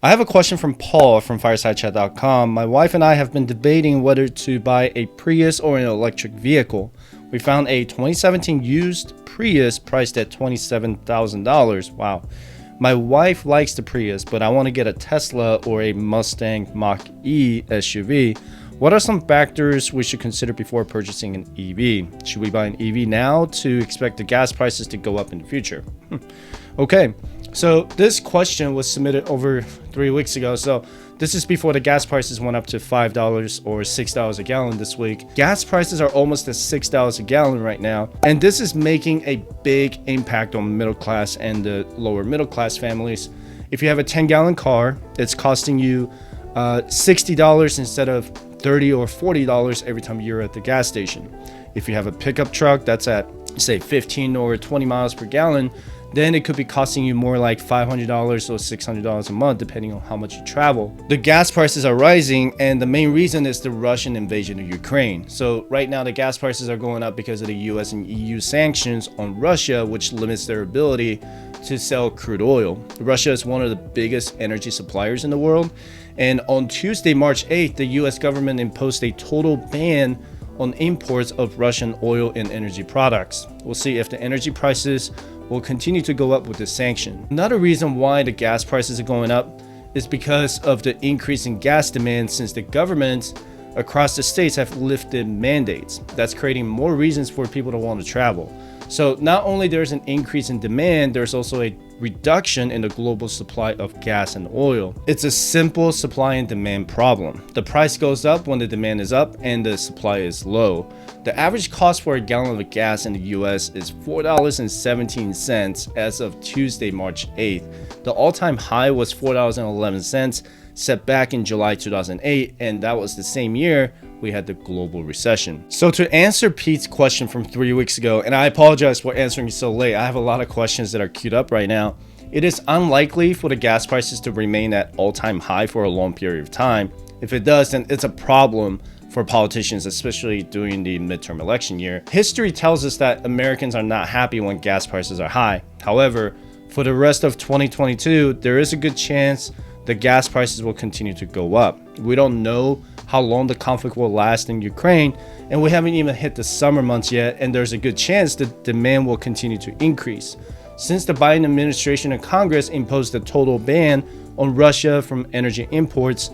I have a question from Paul from firesidechat.com. My wife and I have been debating whether to buy a Prius or an electric vehicle. We found a 2017 used Prius priced at $27,000. Wow. My wife likes the Prius, but I want to get a Tesla or a Mustang Mach-E SUV. What are some factors we should consider before purchasing an EV? Should we buy an EV now to expect the gas prices to go up in the future? Okay, so this question was submitted over 3 weeks ago. So this is before the gas prices went up to $5 or $6 a gallon this week. Gas prices are almost at $6 a gallon right now. And this is making a big impact on middle class and the lower middle class families. If you have a 10-gallon car, it's costing you $60 instead of $30 or $40 every time you're at the gas station. If you have a pickup truck that's at, say, 15 or 20 miles per gallon, then it could be costing you more like $500 or $600 a month, depending on how much you travel. The gas prices are rising, and the main reason is the Russian invasion of Ukraine. So right now, the gas prices are going up because of the US and EU sanctions on Russia, which limits their ability to sell crude oil. Russia is one of the biggest energy suppliers in the world. And on Tuesday, March 8th, the US government imposed a total ban on imports of Russian oil and energy products. We'll see if the energy prices will continue to go up with this sanction. Another reason why the gas prices are going up is because of the increase in gas demand since the governments across the states have lifted mandates. That's creating more reasons for people to want to travel. So not only there's an increase in demand, there's also a reduction in the global supply of gas and oil. It's a simple supply and demand problem. The price goes up when the demand is up and the supply is low. The average cost for a gallon of gas in the US is $4.17 as of Tuesday, March 8th. The all-time high was $4.11 set back in July 2008, and that was the same year we had the global recession. So to answer Pete's question from 3 weeks ago, and I apologize for answering you so late, I have a lot of questions that are queued up right now. It is unlikely for the gas prices to remain at all-time high for a long period of time. If it does, then it's a problem for politicians, especially during the midterm election year. History tells us that Americans are not happy when gas prices are high. However, for the rest of 2022, there is a good chance the gas prices will continue to go up. We don't know how long the conflict will last in Ukraine, and we haven't even hit the summer months yet, and there's a good chance that demand will continue to increase. Since the Biden administration and Congress imposed a total ban on Russia from energy imports,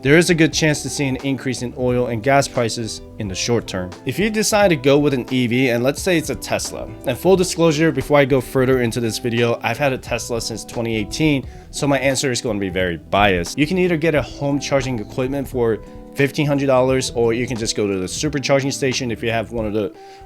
there is a good chance to see an increase in oil and gas prices in the short term. If you decide to go with an EV, and let's say it's a Tesla, and full disclosure, before I go further into this video, I've had a Tesla since 2018, so my answer is going to be very biased. You can either get a home charging equipment for $1,500, or you can just go to the supercharging station if you have one of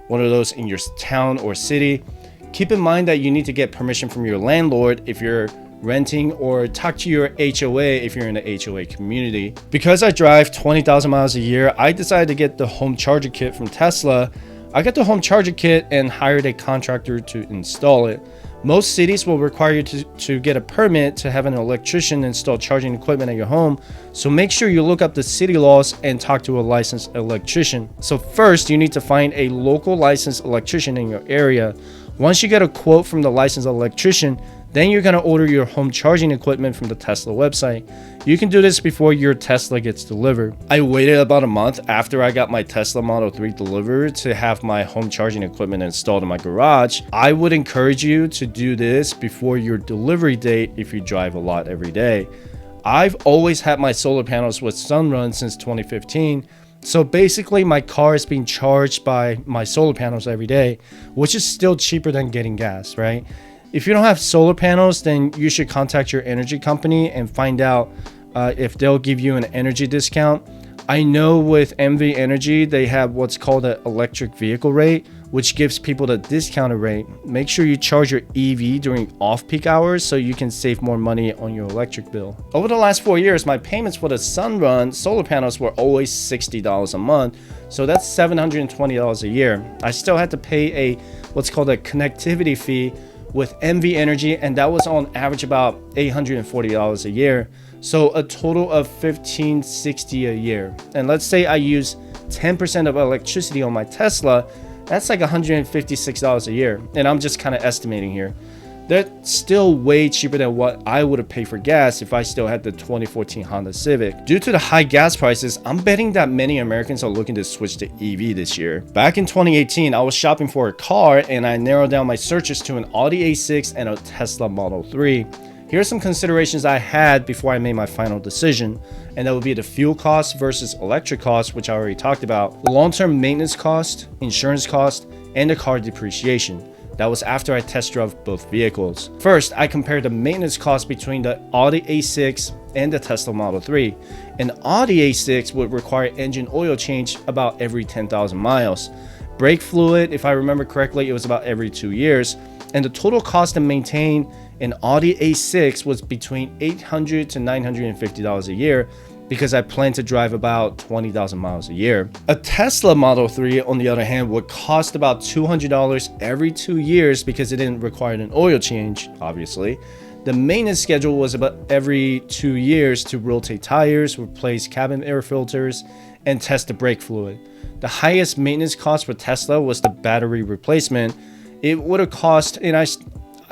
those in your town or city. Keep in mind that you need to get permission from your landlord if you're renting, or talk to your HOA if you're in the HOA community. Because I drive 20,000 miles a year, I decided to get the home charger kit from Tesla. I got the home charger kit and hired a contractor to install it. Most cities will require you to get a permit to have an electrician install charging equipment at your home, so make sure you look up the city laws and talk to a licensed electrician. So first, you need to find a local licensed electrician in your area. Once you get a quote from the licensed electrician, then you're going to order your home charging equipment from the Tesla website. You can do this before your Tesla gets delivered. I waited about a month after I got my Tesla Model 3 delivered to have my home charging equipment installed in my garage. I would encourage you to do this before your delivery date if you drive a lot every day. I've always had my solar panels with Sunrun since 2015. So basically my car is being charged by my solar panels every day, which is still cheaper than getting gas, right? If you don't have solar panels, then you should contact your energy company and find out if they'll give you an energy discount. I know with MV Energy, they have what's called an electric vehicle rate, which gives people the discounted rate. Make sure you charge your EV during off-peak hours so you can save more money on your electric bill. Over the last 4 years, my payments for the Sunrun solar panels were always $60 a month, so that's $720 a year. I still had to pay a what's called a connectivity fee with MV Energy, and that was on average about $840 a year. So a total of $1,560 a year. And let's say I use 10% of electricity on my Tesla, that's like $156 a year. And I'm just kind of estimating here. That's still way cheaper than what I would have paid for gas if I still had the 2014 Honda Civic. Due to the high gas prices, I'm betting that many Americans are looking to switch to EV this year. Back in 2018, I was shopping for a car and I narrowed down my searches to an Audi A6 and a Tesla Model 3. Here are some considerations I had before I made my final decision, and that would be the fuel cost versus electric cost, which I already talked about, the long-term maintenance cost, insurance cost, and the car depreciation. That was after I test drove both vehicles. First, I compared the maintenance cost between the Audi A6 and the Tesla Model 3. An Audi A6 would require engine oil change about every 10,000 miles. Brake fluid, if I remember correctly, it was about every 2 years. And the total cost to maintain an Audi A6 was between $800 to $950 a year, because I plan to drive about 20,000 miles a year. A Tesla Model 3, on the other hand, would cost about $200 every 2 years because it didn't require an oil change, obviously. The maintenance schedule was about every 2 years to rotate tires, replace cabin air filters, and test the brake fluid. The highest maintenance cost for Tesla was the battery replacement. It would have cost, and I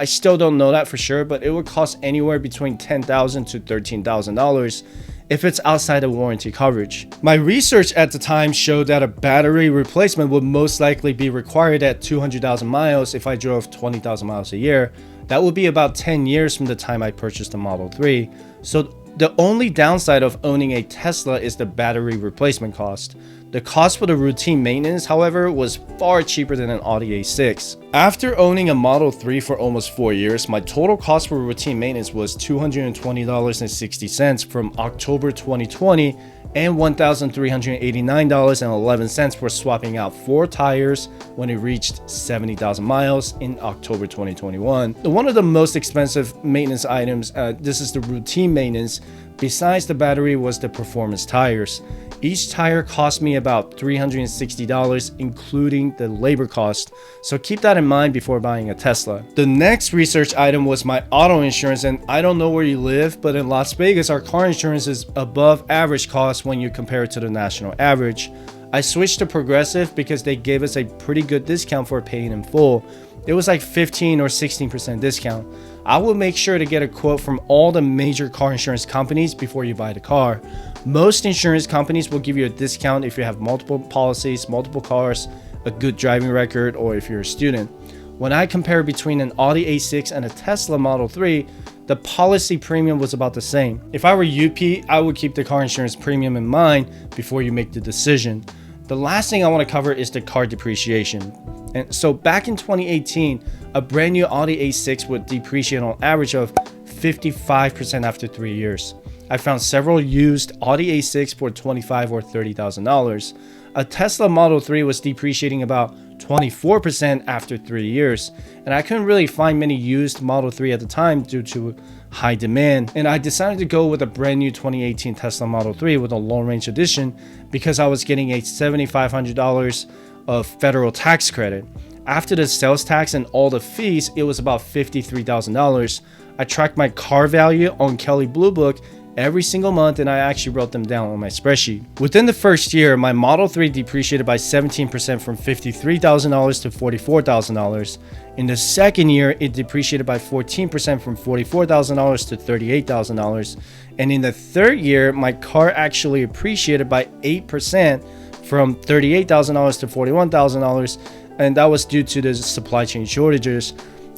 still don't know that for sure, but it would cost anywhere between $10,000 to $13,000 if it's outside of warranty coverage. My research at the time showed that a battery replacement would most likely be required at 200,000 miles if I drove 20,000 miles a year. That would be about 10 years from the time I purchased the Model 3. So the only downside of owning a Tesla is the battery replacement cost. The cost for the routine maintenance, however, was far cheaper than an Audi A6. After owning a Model 3 for almost 4 years, my total cost for routine maintenance was $220.60 from October 2020 and $1,389.11 for swapping out 4 tires when it reached 70,000 miles in October 2021. One of the most expensive maintenance items, this is the routine maintenance, besides the battery, was the performance tires. Each tire cost me about $360, including the labor cost, so keep that in mind before buying a Tesla. The next research item was my auto insurance, and I don't know where you live, but in Las Vegas, our car insurance is above average cost when you compare it to the national average. I switched to Progressive because they gave us a pretty good discount for paying in full. It was like 15 or 16% discount. I will make sure to get a quote from all the major car insurance companies before you buy the car. Most insurance companies will give you a discount if you have multiple policies, multiple cars, a good driving record, or if you're a student. When I compare between an Audi A6 and a Tesla Model 3, the policy premium was about the same. If I were you, Pete, I would keep the car insurance premium in mind before you make the decision. The last thing I want to cover is the car depreciation. And so back in 2018, a brand new Audi A6 would depreciate on average of 55% after 3 years. I found several used Audi A6 for $25,000 or $30,000. A Tesla Model 3 was depreciating about 24% after 3 years, and I couldn't really find many used Model 3 at the time due to high demand, and I decided to go with a brand new 2018 Tesla Model 3 with a long range edition because I was getting a $7,500 of federal tax credit. After the sales tax and all the fees, it was about $53,000. I tracked my car value on Kelley Blue Book every single month, and I actually wrote them down on my spreadsheet. Within the first year, my Model 3 depreciated by 17% from $53,000 to $44,000. In the second year, it depreciated by 14% from $44,000 to $38,000. And in the third year, my car actually appreciated by 8% from $38,000 to $41,000, and that was due to the supply chain shortages.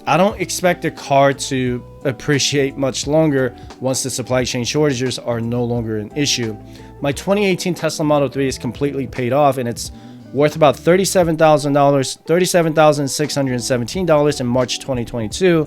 I don't expect the car to appreciate much longer once the supply chain shortages are no longer an issue. My 2018 Tesla Model 3 is completely paid off, and it's worth about $37,617 in March 2022,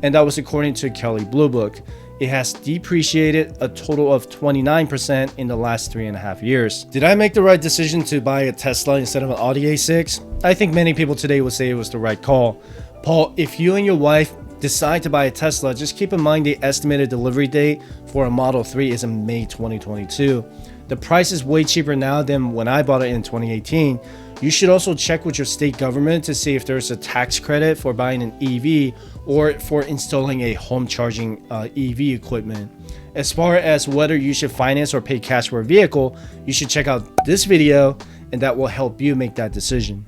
and that was according to Kelley Blue Book. It has depreciated a total of 29% in the last 3.5 years. Did I make the right decision to buy a Tesla instead of an Audi A6? I think many people today would say it was the right call. Paul, if you and your wife decide to buy a Tesla, just keep in mind the estimated delivery date for a Model 3 is in May 2022. The price is way cheaper now than when I bought it in 2018. You should also check with your state government to see if there's a tax credit for buying an EV or for installing a home charging EV equipment. As far as whether you should finance or pay cash for a vehicle, you should check out this video, and that will help you make that decision.